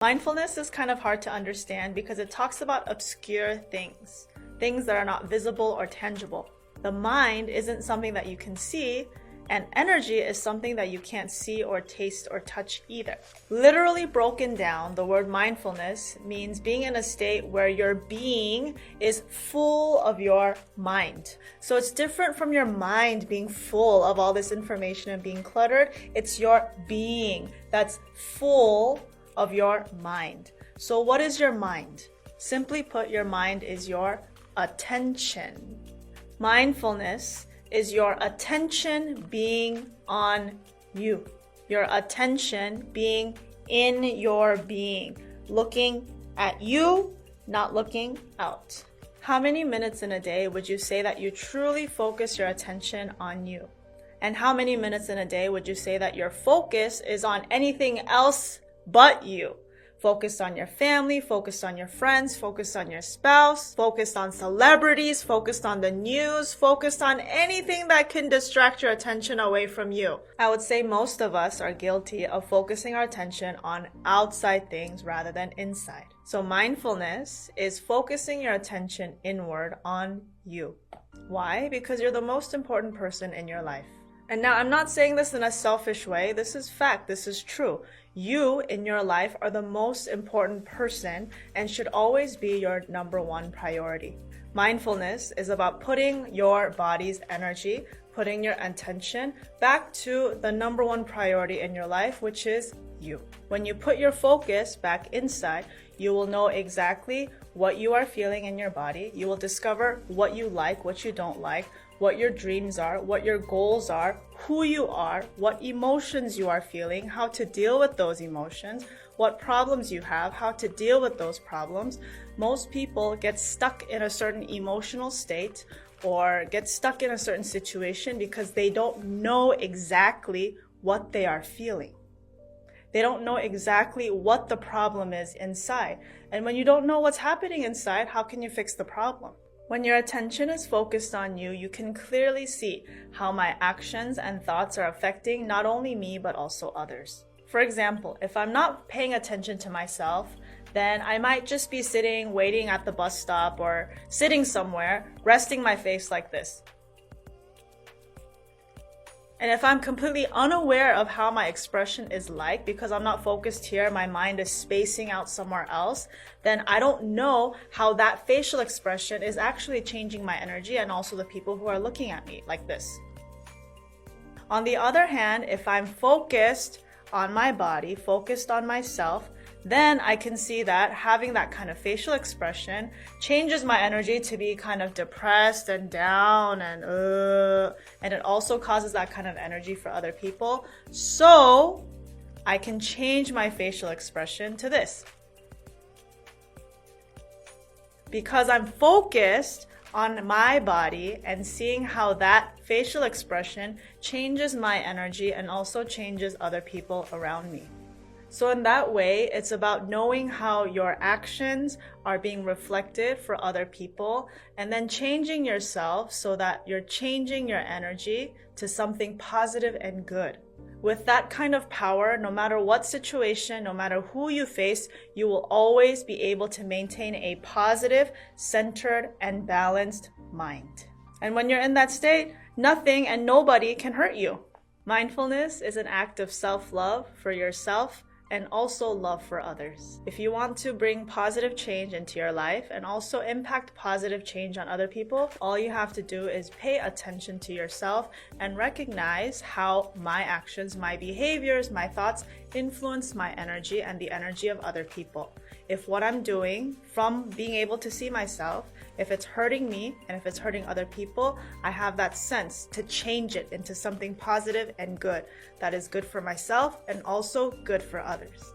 Mindfulness is kind of hard to understand because it talks about obscure things, things that are not visible or tangible. The mind isn't something that you can see, and energy is something that you can't see or taste or touch either. Literally broken down, the word mindfulness means being in a state where your being is full of your mind. So it's different from your mind being full of all this information and being cluttered. It's your being that's full of your mind. So what is your mind? Simply put, your mind is your attention. Mindfulness is your attention being on you. Your attention being in your being. Looking at you, not looking out. How many minutes in a day would you say that you truly focus your attention on you? And how many minutes in a day would you say that your focus is on anything else but you? Focused on your family, focused on your friends, focused on your spouse, focused on celebrities, focused on the news, focused on anything that can distract your attention away from you. I would say most of us are guilty of focusing our attention on outside things rather than inside. So mindfulness is focusing your attention inward on you. Why? Because you're the most important person in your life. And now I'm not saying this in a selfish way. This is fact. This is true. You in your life are the most important person and should always be your number one priority. Mindfulness is about putting your body's energy, putting your attention back to the number one priority in your life, which is you. When you put your focus back inside, you will know exactly what you are feeling in your body. You will discover what you like, what you don't like, what your dreams are, what your goals are, who you are, what emotions you are feeling, how to deal with those emotions, what problems you have, how to deal with those problems. Most people get stuck in a certain emotional state or get stuck in a certain situation because they don't know exactly what they are feeling. They don't know exactly what the problem is inside. And when you don't know what's happening inside, how can you fix the problem? When your attention is focused on you, you can clearly see how my actions and thoughts are affecting not only me, but also others. For example, if I'm not paying attention to myself, then I might just be sitting, waiting at the bus stop or sitting somewhere, resting my face like this. And if I'm completely unaware of how my expression is like, because I'm not focused here, my mind is spacing out somewhere else, then I don't know how that facial expression is actually changing my energy and also the people who are looking at me like this. On the other hand, if I'm focused on my body, focused on myself, then I can see that having that kind of facial expression changes my energy to be kind of depressed and down and it also causes that kind of energy for other people. So I can change my facial expression to this. Because I'm focused on my body and seeing how that facial expression changes my energy and also changes other people around me. So in that way, it's about knowing how your actions are being reflected for other people and then changing yourself so that you're changing your energy to something positive and good. With that kind of power, no matter what situation, no matter who you face, you will always be able to maintain a positive, centered, and balanced mind. And when you're in that state, nothing and nobody can hurt you. Mindfulness is an act of self-love for yourself and also love for others. If you want to bring positive change into your life and also impact positive change on other people, all you have to do is pay attention to yourself and recognize how my actions, my behaviors, my thoughts influence my energy and the energy of other people. If what I'm doing from being able to see myself, if it's hurting me and if it's hurting other people, I have that sense to change it into something positive and good that is good for myself and also good for others.